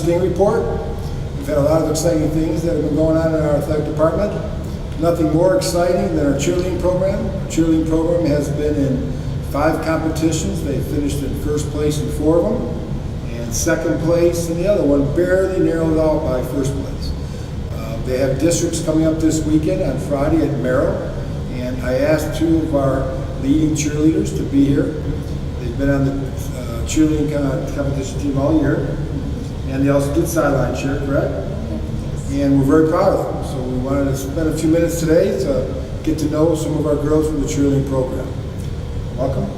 interesting report. We've had a lot of exciting things that have been going on in our athletic department. Nothing more exciting than our cheerleading program. Our cheerleading program has been in 5 competitions. They finished in first place in 4 of them, and second place in the other one, barely narrowed out by first place. They have districts coming up this weekend on Friday at Merrill, and I asked 2 of our leading cheerleaders to be here. They've been on the cheerleading competition team all year, and they also did sideline cheer, correct? And we're very proud of them. So we wanted to spend a few minutes today to get to know some of our girls from the cheerleading program. Welcome.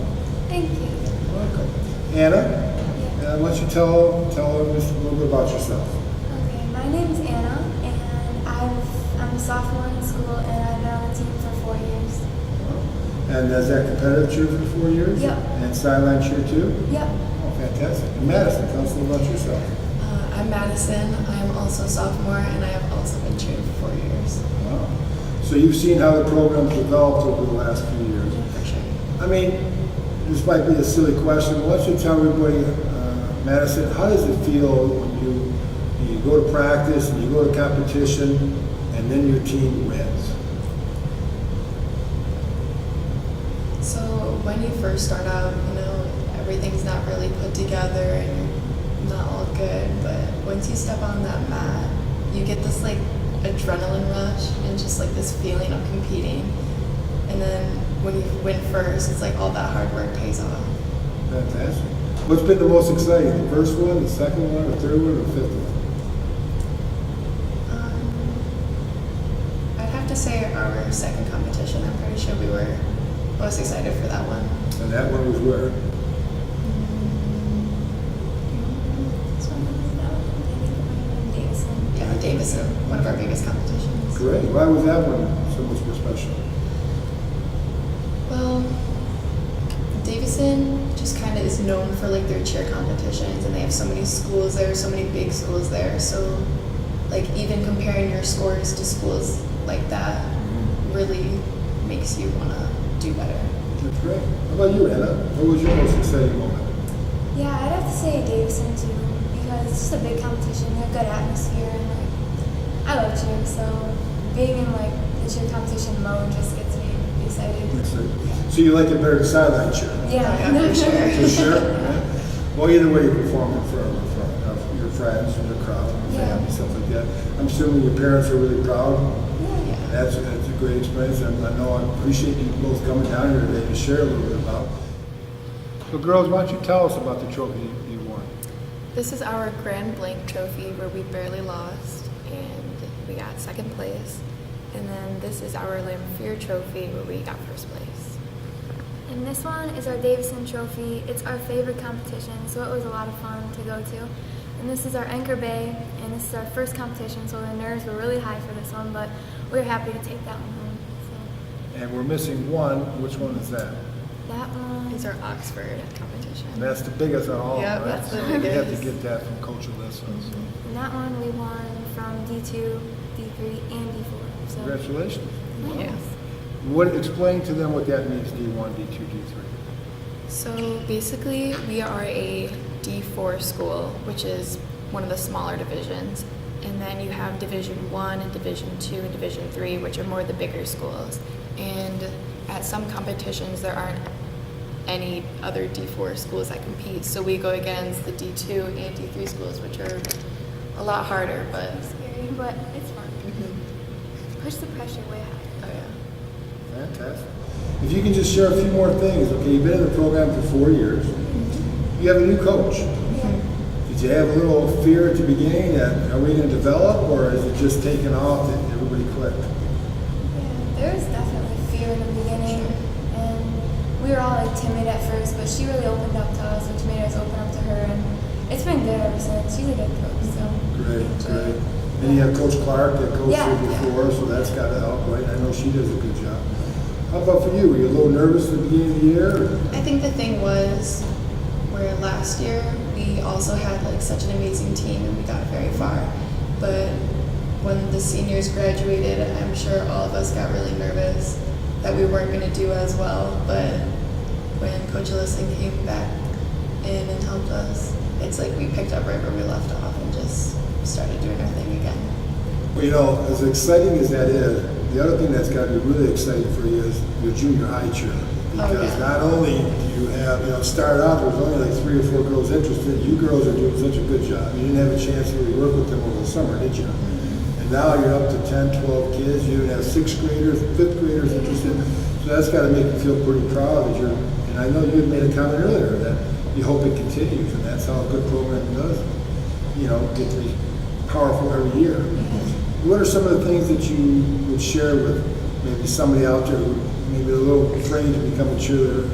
Thank you. Welcome. Anna, why don't you tell us a little bit about yourself? Okay, my name's Anna, and I'm a sophomore in school, and I've been on the team for 4 years. And is that competitive cheer for 4 years? Yep. And sideline cheer too? Yep. Oh, fantastic. And Madison, tell us a little about yourself. I'm Madison. I'm also a sophomore, and I have also been cheering for 4 years. Wow. So you've seen how the program's developed over the last few years. For sure. I mean, this might be a silly question, but why don't you tell everybody, Madison, how does it feel when you go to practice and you go to competition and then your team wins? So when you first start out, everything's not really put together and you're not all good, but once you step on that mat, you get this like adrenaline rush and just like this feeling of competing. And then when you win first, it's like all that hard work pays off. Fantastic. What's been the most exciting? The first one, the second one, the third one, or the fifth one? I'd have to say our second competition. I'm pretty sure we were most excited for that one. And that one was where? Yeah, Davison, one of our biggest competitions. Great. Why was that one so much more special? Well, Davison just kind of is known for like their cheer competitions, and they have so many schools there, so many big schools there. So, like even comparing your scores to schools like that really makes you want to do better. That's great. How about you, Anna? What was your most exciting moment? Yeah, I'd have to say Davison too, because it's just a big competition, a good atmosphere, and like I love cheer, so being in like the cheer competition mode just gets me excited. So you like it better than sideline cheer? Yeah, for sure. For sure. Yeah. Well, either way, you're performing for your friends and your crowd, and your family, stuff like that. I'm assuming your parents are really proud. Yeah. That's a great experience. I know I appreciate you both coming down here today to share a little bit about. So, girls, why don't you tell us about the trophy you won? This is our Grand Blank trophy where we barely lost and we got second place. And then this is our Lamphere trophy where we got first place. And this one is our Davison trophy. It's our favorite competition, so it was a lot of fun to go to. And this is our Anchor Bay, and this is our first competition, so the nerves were really high for this one, but we were happy to take that one home. So. And we're missing one. Which one is that? That one Is our Oxford competition. And that's the biggest of all, Yep, right? that's the So we have to biggest. get that from Coach Alyssa. So. And that one we won from D2, D3, and D4. So. Congratulations. Wow. Yes. Explain to them what that means, D1, D2, D3. So basically we are a D4 school, which is one of the smaller divisions. And then you have Division 1 and Division 2 and Division 3, which are more the bigger schools. And at some competitions there aren't any other D4 schools that compete. So we go against the D2 and D3 schools, which are a lot harder, but Scary, but it's fun. Push the pressure way higher. oh yeah. Fantastic. If you can just share a few more things. Okay, you've been in the program for 4 years. You have a new coach. Did you have a little fear at the beginning that are we going to develop, or is it just taken off that everybody clicked? Yeah, there was definitely fear in the beginning, and we were all like timid at first, but she really opened up to us, which made us open up to her, and it's been good ever since. She's a good coach, so. Great. And you have Coach Clark that coached Yeah. you before, so that's got to help, right? I know she does a good job. How about for you? Were you a little nervous at the beginning of the year? Or? I think the thing was where last year we also had like such an amazing team and we got very far. But when the seniors graduated, I'm sure all of us got really nervous that we weren't going to do as well. But when Coach Alyssa came back in and helped us, it's like we picked up right where we left off and just started doing our thing again. Well, you know, as exciting as that is, the other thing that's got to be really exciting for you is your junior high cheer. Because not only do you have, you know, started out, there was only like 3 or 4 girls interested. You girls are doing such a good job. You didn't have a chance to really work with them over the summer, did you? And now you're up to 10, 12 kids. You even have 6th graders, 5th graders interested. So that's got to make you feel pretty proud that you're, and I know you had made a comment earlier that you hope it continues, and that's how a good program does, you know, get to be powerful every year. What are some of the things that you would share with maybe somebody out there who maybe a little afraid to become a cheerleader?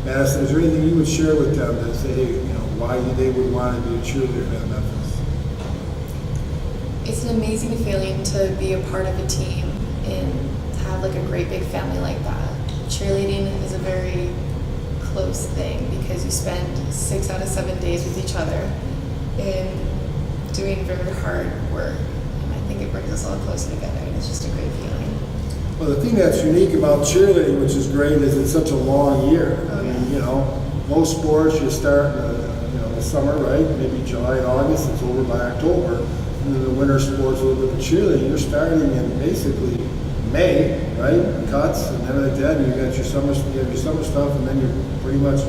Madison, is there anything you would share with them that say, hey, you know, why they would want to be a cheerleader at Memphis? It's an amazing feeling to be a part of a team and to have like a great big family like that. Cheerleading is a very close thing because you spend 6 out of 7 days with each other and doing very hard work. And I think it brings us all closer together, and it's just a great feeling. Well, the thing that's unique about cheerleading, which is great, is it's such a long year. I mean, you know, most sports you start, you know, in the summer, right? Maybe July and August. It's over by October. And then the winter sports, a little bit of cheerleading. You're starting in basically May, right? Cuts and everything like that. And you got your summer, you have your summer stuff, and then you're pretty much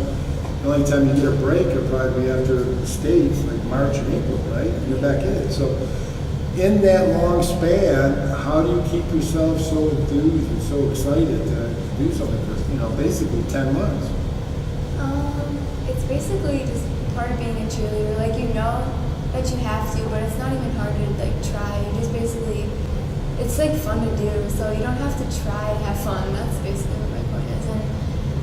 the only time you get a break will probably be after the States, like March and April, right? You're back in it. So in that long span, how do you keep yourself so enthused and so excited to do something for, you know, basically 10 months? It's basically just part of being a cheerleader. Like, you know that you have to, but it's not even hard to like try. You just basically, it's like fun to do, so you don't have to try to have fun. That's basically what my point is. And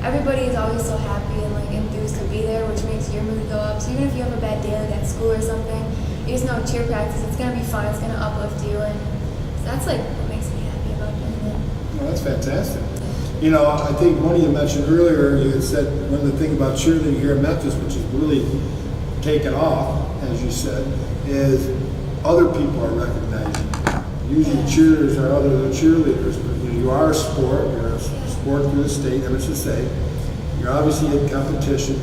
everybody is always so happy and like enthused to be there, which makes your mood go up. So even if you have a bad day like at school or something, you just know cheer practice, it's gonna be fun, it's gonna uplift you, and that's like what makes me happy about doing it. Well, that's fantastic. You know, I think one of you mentioned earlier, you had said one of the things about cheerleading here in Memphis, which has really taken off, as you said, is other people are recognizing you. Usually cheerleaders are other than cheerleaders, but you are a sport, you're a sport through the state, I should say. You're obviously in competition,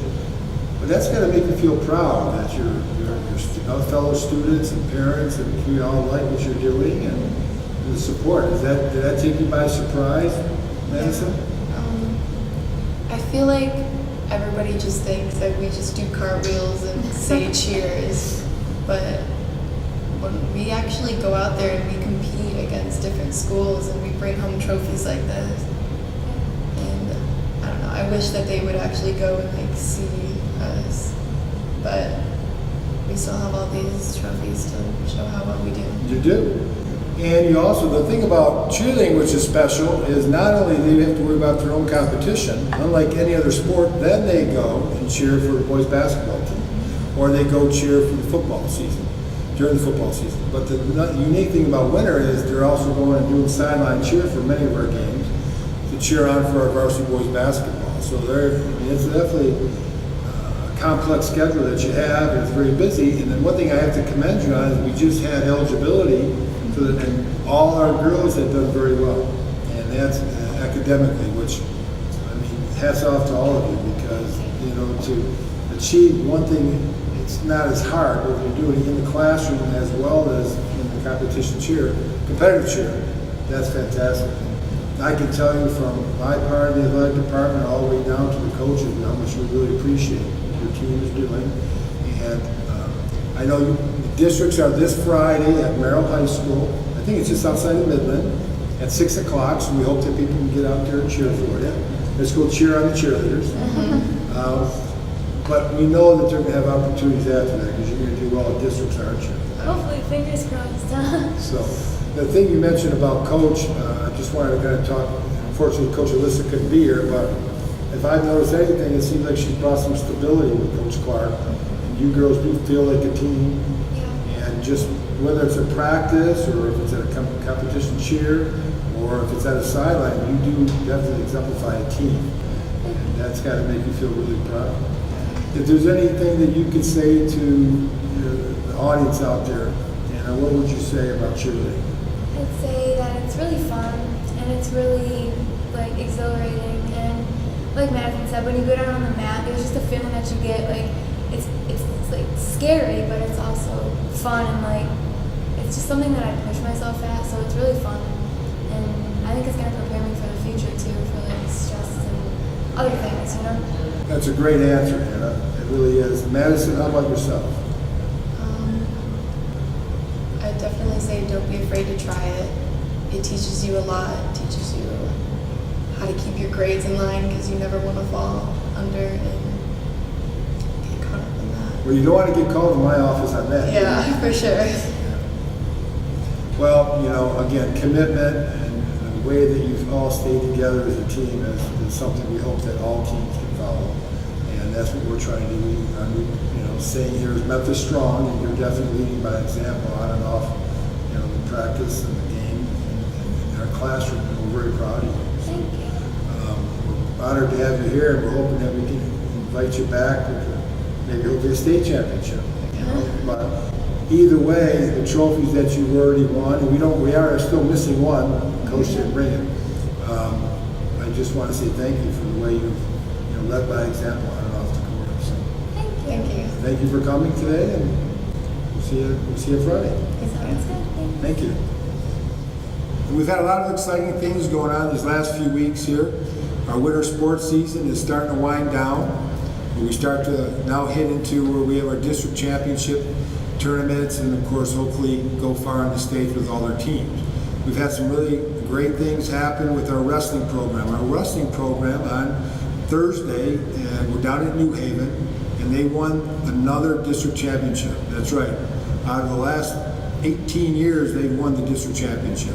but that's got to make you feel proud that your fellow students and parents and you all like what you're doing and the support. Did that take you by surprise, Madison? I feel like everybody just thinks that we just do cartwheels and say cheers, but when we actually go out there and we compete against different schools and we bring home trophies like this, and I don't know, I wish that they would actually go and like see us, but we still have all these trophies to show how well we do. You do. And you also, the thing about cheerleading, which is special, is not only do you have to worry about their own competition, unlike any other sport, then they go and cheer for the boys basketball team, or they go cheer for the football season, during the football season. But the unique thing about winter is they're also going and doing sideline cheer for many of our games to cheer on for our varsity boys basketball. So it's definitely a complex schedule that you have, and it's very busy. And then one thing I have to commend you on is we just had eligibility, and all our girls have done very well, and that's academically, which, I mean, hats off to all of you, because, you know, to achieve one thing, it's not as hard, but you're doing it in the classroom as well as in the competition cheer, competitive cheer, that's fantastic. I can tell you from my part of the athletic department all the way down to the coaches how much we really appreciate what your team is doing. And I know the districts are this Friday at Merrill High School. I think it's just outside of Midland at 6 o'clock, so we hope that people can get out there and cheer for you. Let's go cheer on the cheerleaders. But we know that they're going to have opportunities after that because you're going to do well at districts, aren't you? Hopefully, fingers crossed. So the thing you mentioned about Coach, I just wanted to kind of talk. Unfortunately, Coach Alyssa couldn't be here, but if I've noticed anything, it seems like she's brought some stability with Coach Clark. You girls do feel like a team, and just whether it's a practice or if it's at a competition cheer or if it's at a sideline, you do definitely exemplify a team, and that's got to make you feel really proud. If there's anything that you could say to the audience out there, what would you say about cheerleading? I'd say that it's really fun and it's really like exhilarating, and like Madison said, when you go down on the mat, there's just a feeling that you get, like it's it's like scary, but it's also fun and like it's just something that I push myself at, so it's really fun. And I think it's gonna prepare me for the future too, for like stress and other things, you know? That's a great answer, Hannah. It really is. Madison, how about yourself? I'd definitely say don't be afraid to try it. It teaches you a lot. It teaches you how to keep your grades in line because you never want to fall under and get caught up in that. Well, you don't want to get called to my office on that. Yeah, for sure. Well, you know, again, commitment and the way that you've all stayed together as a team is something we hope that all teams can follow. And that's what we're trying to do. Saying here is Memphis strong, and you're definitely leading by example on and off, the practice and the game and in our classroom. And we're very proud of you. Thank you. We're honored to have you here, and we're hoping that we can invite you back with maybe hopefully a state championship. But either way, the trophies that you've already won, and we are still missing one. Coach didn't bring it. I just want to say thank you for the way you've led by example on and off the court. So, Thank you. thank you for coming today, and we'll see you Friday. Sounds good. Thank you. And we've had a lot of exciting things going on these last few weeks here. Our winter sports season is starting to wind down. We start to now head into where we have our district championship tournaments and, of course, hopefully go far in the state with all our teams. We've had some really great things happen with our wrestling program. Our wrestling program on Thursday, and we're down in New Haven, and they won another district championship. That's right. Out of the last 18 years, they've won the district championship.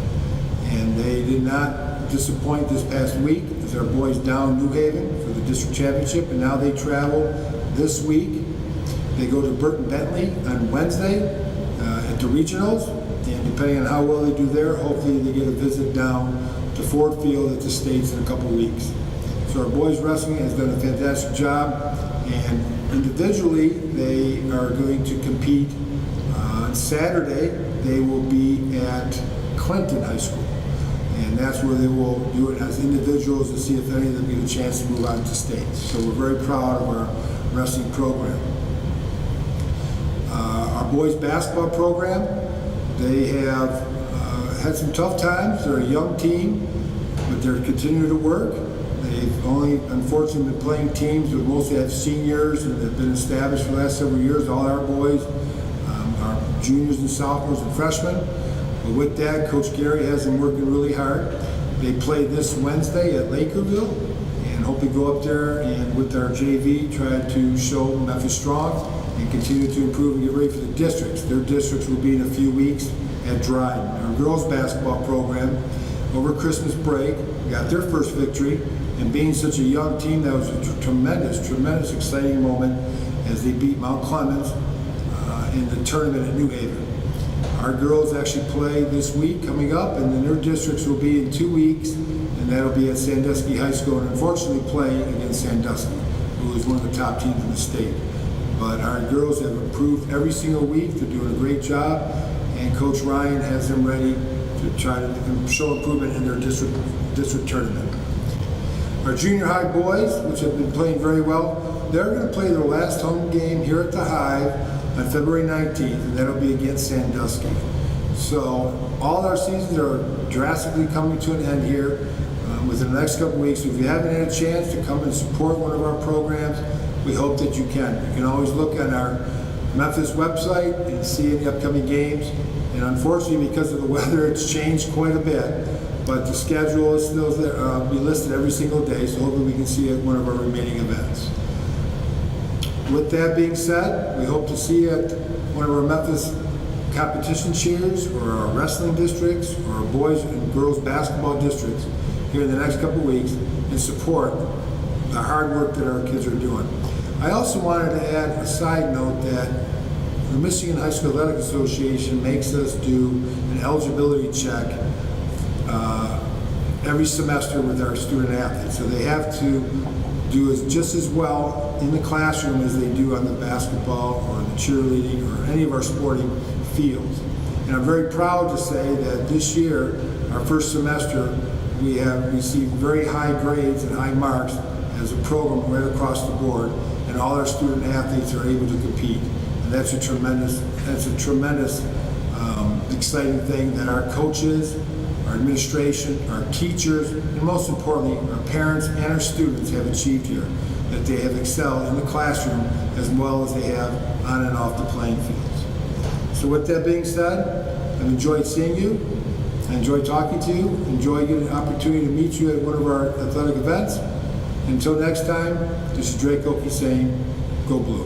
And they did not disappoint this past week as our boys down New Haven for the district championship, and now they travel this week. They go to Burton Bentley on Wednesday at the regionals, and depending on how well they do there, hopefully they get a visit down to Ford Field at the States in a couple weeks. So our boys wrestling has done a fantastic job, and individually they are going to compete on Saturday. They will be at Clinton High School, and that's where they will do it as individuals to see if any of them get a chance to move on to states. So we're very proud of our wrestling program. Our boys basketball program, they have had some tough times. They're a young team, but they're continuing to work. They've only, unfortunately, been playing teams that mostly have seniors and have been established for the last several years. All our boys are juniors and sophomores and freshmen. But with that, Coach Gary has them working really hard. They play this Wednesday at Lakerville, and hope to go up there and with our JV try to show Memphis strong and continue to improve and get ready for the districts. Their districts will be in a few weeks at Dryden. Our girls basketball program over Christmas break got their first victory, and being such a young team, that was a tremendous exciting moment as they beat Mount Clemens in the tournament at New Haven. Our girls actually play this week coming up, and then their districts will be in 2 weeks, and that'll be at Sandusky High School, and unfortunately play against Sandusky, who is one of the top teams in the state. But our girls have improved every single week. They're doing a great job, and Coach Ryan has them ready to try to show improvement in their district tournament. Our junior high boys, which have been playing very well, they're going to play their last home game here at the Hive on February 19th, and that'll be against Sandusky. So all our seasons are drastically coming to an end here within the next couple weeks. So if you haven't had a chance to come and support one of our programs, we hope that you can. You can always look on our Memphis website and see any upcoming games. And unfortunately, because of the weather, it's changed quite a bit. But the schedule is still there, be listed every single day, so hopefully we can see it at one of our remaining events. With that being said, we hope to see you at one of our Memphis competition cheers, or our wrestling districts, or our boys and girls basketball districts here in the next couple weeks, and support the hard work that our kids are doing. I also wanted to add a side note that the Michigan High School Athletic Association makes us do an eligibility check every semester with our student athletes. So they have to do just as well in the classroom as they do on the basketball or the cheerleading or any of our sporting fields. And I'm very proud to say that this year, our first semester, we have received very high grades and high marks as a program right across the board, and all our student athletes are able to compete. That's a tremendous exciting thing that our coaches, our administration, our teachers, and most importantly, our parents and our students have achieved here. That they have excelled in the classroom as well as they have on and off the playing fields. So with that being said, I've enjoyed seeing you. I enjoyed talking to you. Enjoy getting an opportunity to meet you at one of our athletic events. Until next time, this is Drake Okie saying, go blue.